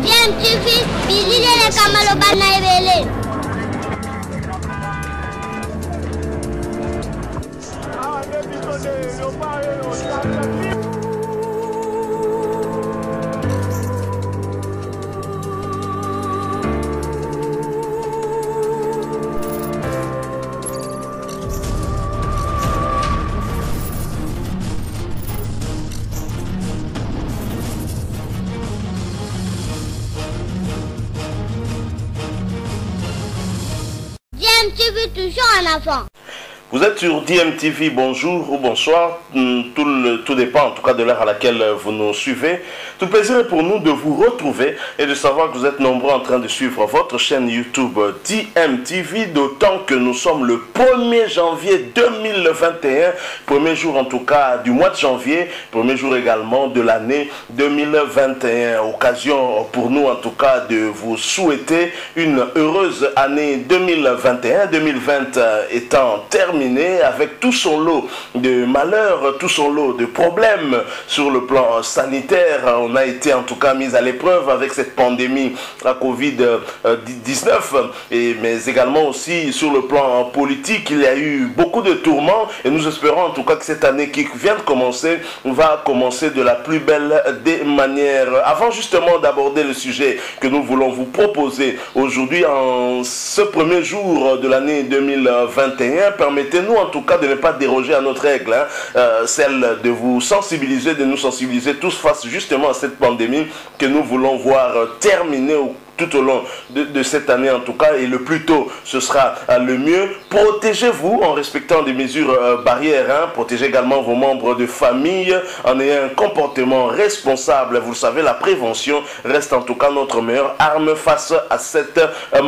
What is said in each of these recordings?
DMTV, bilile kamalo bana ebele. DMTV toujours en avant. Vous êtes sur DMTV, bonjour ou bonsoir, tout dépend en tout cas de l'heure à laquelle vous nous suivez. Tout plaisir est pour nous de vous retrouver et de savoir que vous êtes nombreux en train de suivre votre chaîne YouTube DMTV, d'autant que nous sommes le 1er janvier 2021, premier jour en tout cas du mois de janvier, premier jour également de l'année 2021. Occasion pour nous en tout cas de vous souhaiter une heureuse année 2021, 2020 étant terminée avec tout son lot de malheurs, tout son lot de problèmes sur le plan sanitaire. On a été en tout cas mis à l'épreuve avec cette pandémie, la Covid-19, mais également aussi sur le plan politique, il y a eu beaucoup de tourments et nous espérons en tout cas que cette année qui vient de commencer va commencer de la plus belle des manières. Avant justement d'aborder le sujet que nous voulons vous proposer aujourd'hui en ce premier jour de l'année 2021, permettez-nous en tout cas de ne pas déroger à notre règle, celle de vous sensibiliser, de nous sensibiliser tous face justement à cette pandémie que nous voulons voir terminer tout au long de cette année en tout cas, et le plus tôt ce sera le mieux. Protégez-vous en respectant des mesures barrières, protégez également vos membres de famille en ayant un comportement responsable. Vous le savez, la prévention reste en tout cas notre meilleure arme face à cette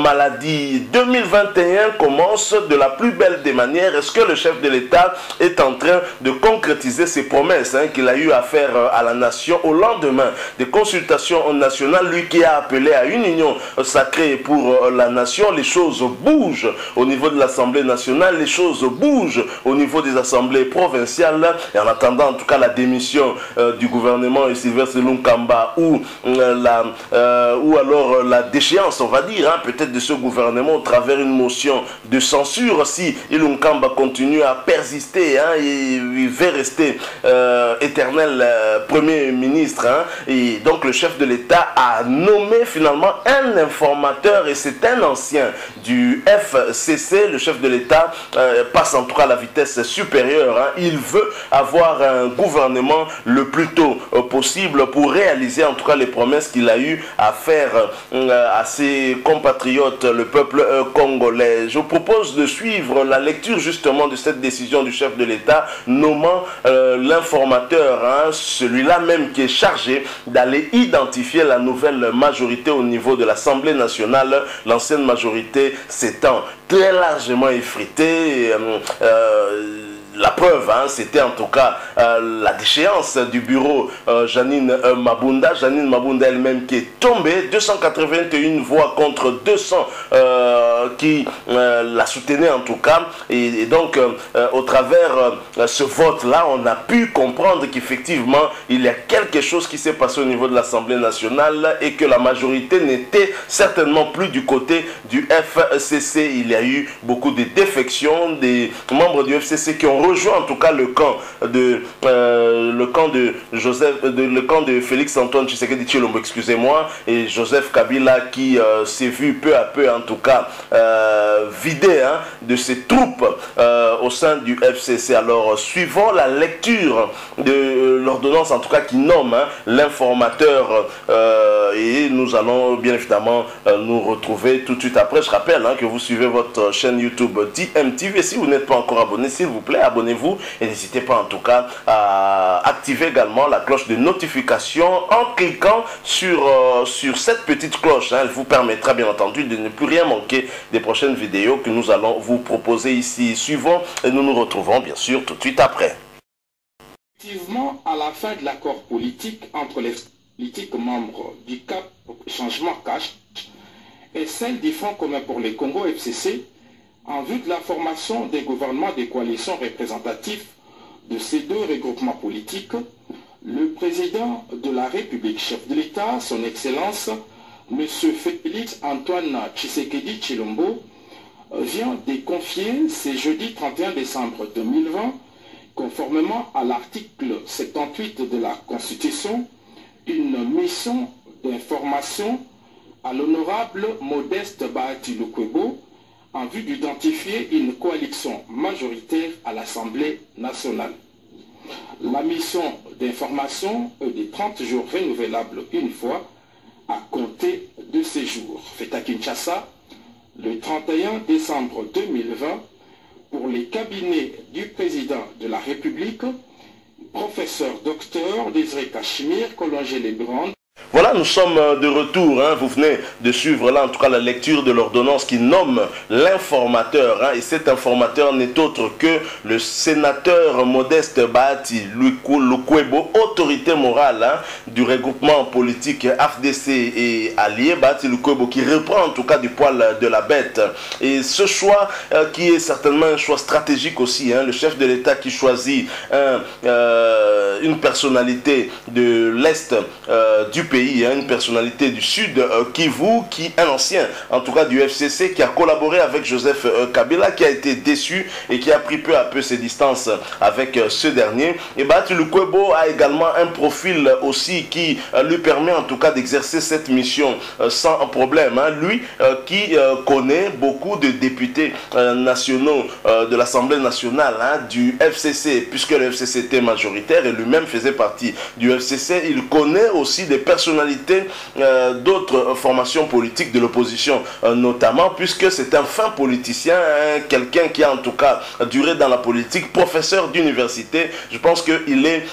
maladie. 2021 commence de la plus belle des manières. Est-ce que le chef de l'État est en train de concrétiser ses promesses qu'il a eu à faire à la nation au lendemain des consultations nationales, lui qui a appelé à une union sacrée pour la nation? Les choses bougent au niveau de l'Assemblée nationale, les choses bougent au niveau des assemblées provinciales, et en attendant en tout cas la démission du gouvernement et Sylvestre Lunkamba ou alors la déchéance, on va dire, peut-être de ce gouvernement au travers une motion de censure si Lunkamba continue à persister et il veut rester éternel Premier ministre. Et donc le chef de l'État a nommé finalement un informateur, et c'est un ancien du FCC. Le chef de l'État passe en tout cas à la vitesse supérieure. Il veut avoir un gouvernement le plus tôt possible pour réaliser en tout cas les promesses qu'il a eu à faire à ses compatriotes, le peuple congolais. Je vous propose de suivre la lecture justement de cette décision du chef de l'État nommant l'informateur, celui-là même qui est chargé d'aller identifier la nouvelle majorité au niveau de l'Assemblée nationale, l'ancienne majorité s'étant très largement effritée. La preuve, c'était en tout cas la déchéance du bureau Janine Mabunda. Janine Mabunda elle-même qui est tombée, 281 voix contre 200 qui la soutenaient en tout cas. Et donc, au travers ce vote-là, on a pu comprendre qu'effectivement, il y a quelque chose qui s'est passé au niveau de l'Assemblée nationale et que la majorité n'était certainement plus du côté du FCC. Il y a eu beaucoup de défections, des membres du FCC qui ont rejoint en tout cas le camp de Félix Antoine Tshisekedi Tshilombo, excusez-moi, et Joseph Kabila qui s'est vu peu à peu en tout cas vidé de ses troupes au sein du FCC. Alors suivant la lecture de l'ordonnance en tout cas qui nomme l'informateur, et nous allons bien évidemment nous retrouver tout de suite après. Je rappelle que vous suivez votre chaîne YouTube DMTV. Si vous n'êtes pas encore abonné, s'il vous plaît, abonnez-vous et n'hésitez pas en tout cas à activer également la cloche de notification en cliquant sur cette petite cloche. Elle vous permettra bien entendu de ne plus rien manquer des prochaines vidéos que nous allons vous proposer ici. Suivons et nous nous retrouvons bien sûr tout de suite après. Effectivement, à la fin de l'accord politique entre les politiques membres du CAP Changement Cash et celle du Front commun pour les Congo FCC, en vue de la formation des gouvernements des coalitions représentatives de ces deux regroupements politiques, Le président de la République, chef de l'État, son Excellence, M. Félix Antoine Tshisekedi Tshilombo, vient de confier ce jeudi 31 décembre 2020, conformément à l'article 78 de la Constitution, une mission d'information à l'honorable Modeste Bahati Lukwebo en vue d'identifier une coalition majoritaire à l'Assemblée nationale. La mission d'information est de 30 jours renouvelable une fois à compter de ces jours. Fait à Kinshasa, le 31 décembre 2020, pour les cabinets du président de la République, professeur docteur Désiré Cachemire, Colongé Lebrun. Voilà, nous sommes de retour, hein. Vous venez de suivre là en tout cas la lecture de l'ordonnance qui nomme l'informateur, hein. Et cet informateur n'est autre que le sénateur Modeste Bahati Lukwebo, autorité morale, hein, du regroupement politique AFDC et allié Bahati Lukwebo, qui reprend en tout cas du poil de la bête. Et ce choix qui est certainement un choix stratégique aussi, hein. Le chef de l'État qui choisit une personnalité de l'Est du pays, une personnalité du Sud Kivu, qui un ancien en tout cas du FCC, qui a collaboré avec Joseph Kabila, qui a été déçu et qui a pris peu à peu ses distances avec ce dernier. Et Bahati Lukwebo a également un profil aussi qui lui permet en tout cas d'exercer cette mission sans problème, hein. Lui qui connaît beaucoup de députés nationaux de l'Assemblée nationale, hein, du FCC, puisque le FCC était majoritaire et lui-même faisait partie du FCC. Il connaît aussi des personnalités d'autres formations politiques de l'opposition, notamment, puisque c'est un fin politicien, hein, quelqu'un qui a en tout cas duré dans la politique, professeur d'université. Je pense qu'il est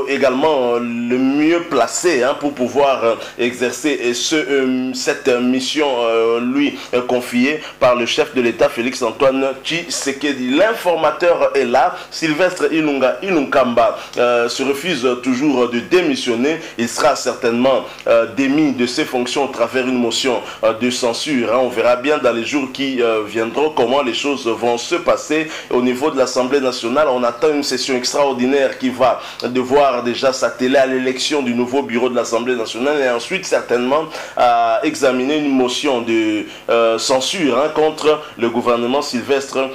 également le mieux placé, hein, pour pouvoir exercer cette mission lui confiée par le chef de l'État Félix Antoine Tshisekedi. L'informateur est là. Sylvestre Ilunga Ilunkamba se refuse toujours de démissionner. Il sera certainement démis de ses fonctions au travers une motion de censure, hein. On verra bien dans les jours qui viendront comment les choses vont se passer au niveau de l'Assemblée nationale. On attend une session extraordinaire qui va devoir déjà s'atteler à l'élection du nouveau bureau de l'Assemblée nationale et ensuite certainement à examiner une motion de censure, hein, contre le gouvernement Sylvestre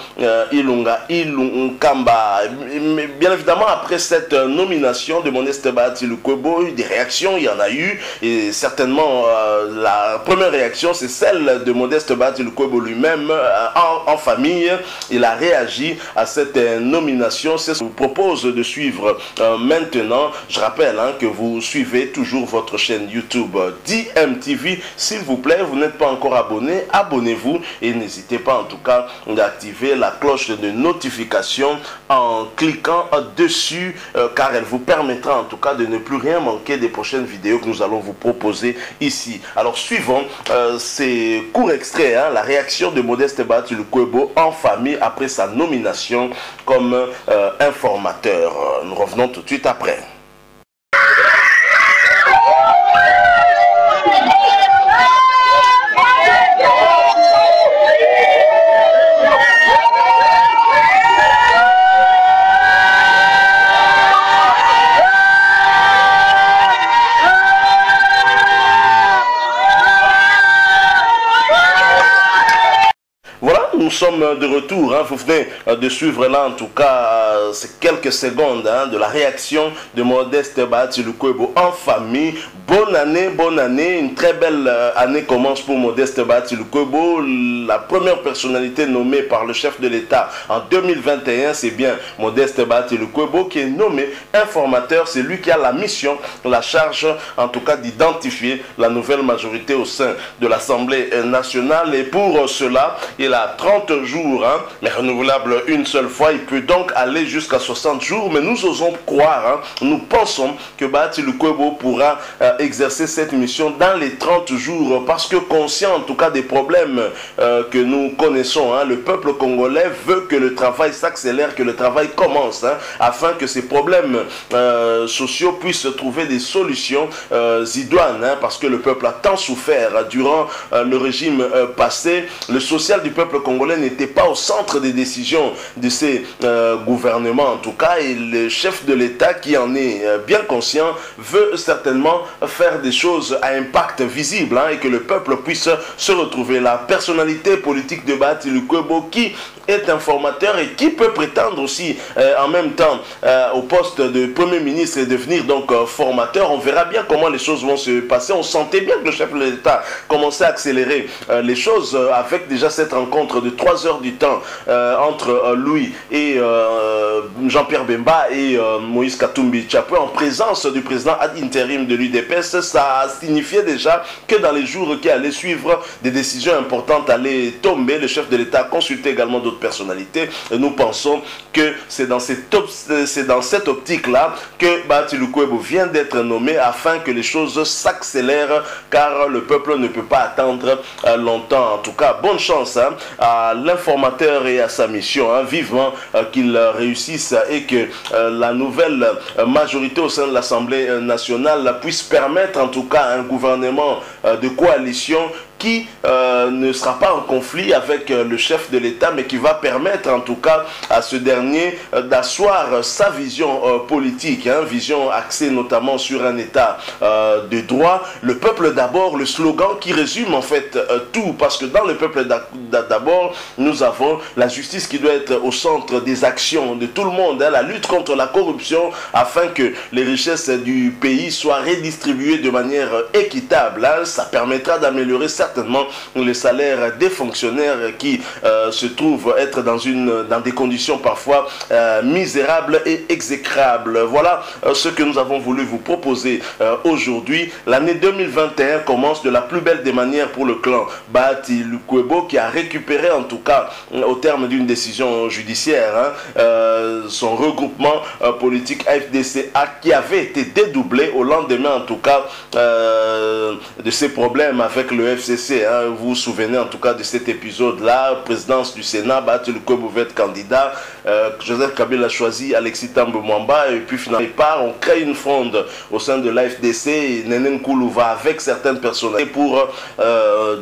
Ilunga Ilunkamba. Mais bien évidemment, après cette nomination de Modeste Bahati Lukwebo, des réactions, il y en a eu, et certainement la première réaction c'est celle de Modeste Bahati Lukwebo lui-même, en famille. Il a réagi à cette nomination. C'est ce que je vous propose de suivre maintenant. Je rappelle, hein, que vous suivez toujours votre chaîne YouTube DMTV. S'il vous plaît, vous n'êtes pas encore abonné, abonnez-vous et n'hésitez pas en tout cas d'activer la cloche de notification en cliquant dessus, car elle vous permettra en tout cas de ne plus rien manquer des prochaines vidéos que nous allons vous proposer ici. Alors suivons ces courts extraits, hein, la réaction de Modeste Bahati Lukwebo en famille après sa nomination comme informateur. Nous revenons tout de suite après. Nous sommes de retour, hein. Vous venez de suivre là en tout cas ces quelques secondes, hein, de la réaction de Modeste Bahati Lukwebo en famille. Bonne année, une très belle année commence pour Modeste Bahati Lukwebo. La première personnalité nommée par le chef de l'État en 2021, c'est bien Modeste Bahati Lukwebo qui est nommé informateur. C'est lui qui a la mission, la charge en tout cas d'identifier la nouvelle majorité au sein de l'Assemblée nationale. Et pour cela, il a 30 jours, hein, mais renouvelable une seule fois. Il peut donc aller jusqu'à 60 jours. Mais nous osons croire, hein, nous pensons que Bahati Lukwebo pourra exercer cette mission dans les 30 jours, parce que conscient en tout cas des problèmes que nous connaissons, hein, le peuple congolais veut que le travail s'accélère, que le travail commence, hein, afin que ces problèmes sociaux puissent trouver des solutions idoines, hein, parce que le peuple a tant souffert durant le régime passé. Le social du peuple congolais Congolais n'étaient pas au centre des décisions de ces gouvernements en tout cas, et le chef de l'État qui en est bien conscient veut certainement faire des choses à impact visible et que le peuple puisse se retrouver. La personnalité politique de Bahati Lukwebo qui est informateur et qui peut prétendre aussi en même temps au poste de Premier ministre et devenir donc formateur. On verra bien comment les choses vont se passer. On sentait bien que le chef de l'État commençait à accélérer les choses avec déjà cette rencontre de 3 heures du temps entre lui et Jean-Pierre Bemba et Moïse Katumbi Tchapoué en présence du président ad intérim de l'UDPS. Ça signifiait déjà que dans les jours qui allaient suivre, des décisions importantes allaient tomber. Le chef de l'État a consulté également d'autres personnalités et nous pensons que c'est dans cette optique-là que Bahati Lukwebo vient d'être nommé afin que les choses s'accélèrent car le peuple ne peut pas attendre longtemps. En tout cas, bonne chance à l'informateur et à sa mission. Vivement qu'il réussisse et que la nouvelle majorité au sein de l'Assemblée nationale puisse permettre en tout cas un gouvernement de coalition qui ne sera pas en conflit avec le chef de l'État, mais qui va permettre en tout cas à ce dernier d'asseoir sa vision politique, vision axée notamment sur un État de droit. Le peuple d'abord, le slogan qui résume en fait tout, parce que dans le peuple d'abord, nous avons la justice qui doit être au centre des actions de tout le monde, la lutte contre la corruption, afin que les richesses du pays soient redistribuées de manière équitable. Ça permettra d'améliorer certainement les salaires des fonctionnaires qui se trouvent être dans des conditions parfois misérables et exécrables. Voilà ce que nous avons voulu vous proposer aujourd'hui. L'année 2021 commence de la plus belle des manières pour le clan Bahati Lukwebo qui a récupéré en tout cas au terme d'une décision judiciaire son regroupement politique AFDCA qui avait été dédoublé au lendemain en tout cas de ses problèmes avec le FCC. Vous vous souvenez en tout cas de cet épisode-là, présidence du Sénat, Bahati Lukwebo veut être candidat, Joseph Kabila a choisi Alexis Thambwe Mwamba et puis finalement on crée une fronde au sein de l'AFDC et Nene Nkoulou va avec certaines personnes pour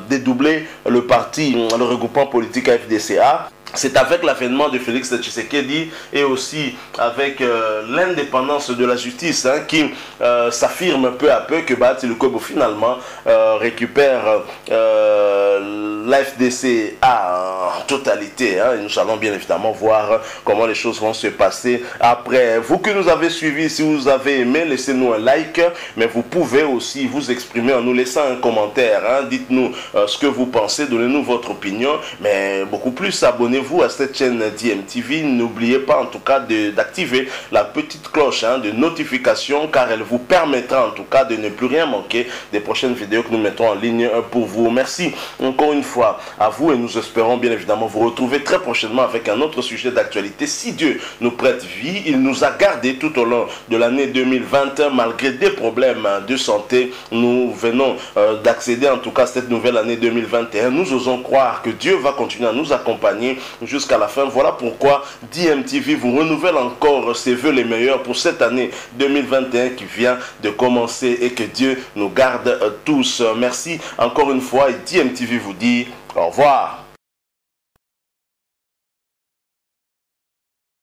dédoubler le parti, le regroupement politique AFDCA. C'est avec l'avènement de Félix Tshisekedi et aussi avec l'indépendance de la justice qui s'affirme peu à peu que Bahati Lukwebo finalement récupère l'AFDC en totalité. Et nous allons bien évidemment voir comment les choses vont se passer après. Vous que nous avez suivis, si vous avez aimé, laissez-nous un like, mais vous pouvez aussi vous exprimer en nous laissant un commentaire. Dites-nous ce que vous pensez, donnez-nous votre opinion, mais beaucoup plus, abonnez-vous à cette chaîne DMTV. N'oubliez pas en tout cas d'activer la petite cloche de notification car elle vous permettra en tout cas de ne plus rien manquer des prochaines vidéos que nous mettons en ligne pour vous. Merci encore une fois à vous et nous espérons bien évidemment vous retrouver très prochainement avec un autre sujet d'actualité. Si Dieu nous prête vie, il nous a gardés tout au long de l'année 2020 malgré des problèmes de santé. Nous venons d'accéder en tout cas à cette nouvelle année 2021. Nous osons croire que Dieu va continuer à nous accompagner jusqu'à la fin. Voilà pourquoi DMTV vous renouvelle encore ses vœux les meilleurs pour cette année 2021 qui vient de commencer et que Dieu nous garde tous. Merci encore une fois et DMTV vous dit au revoir.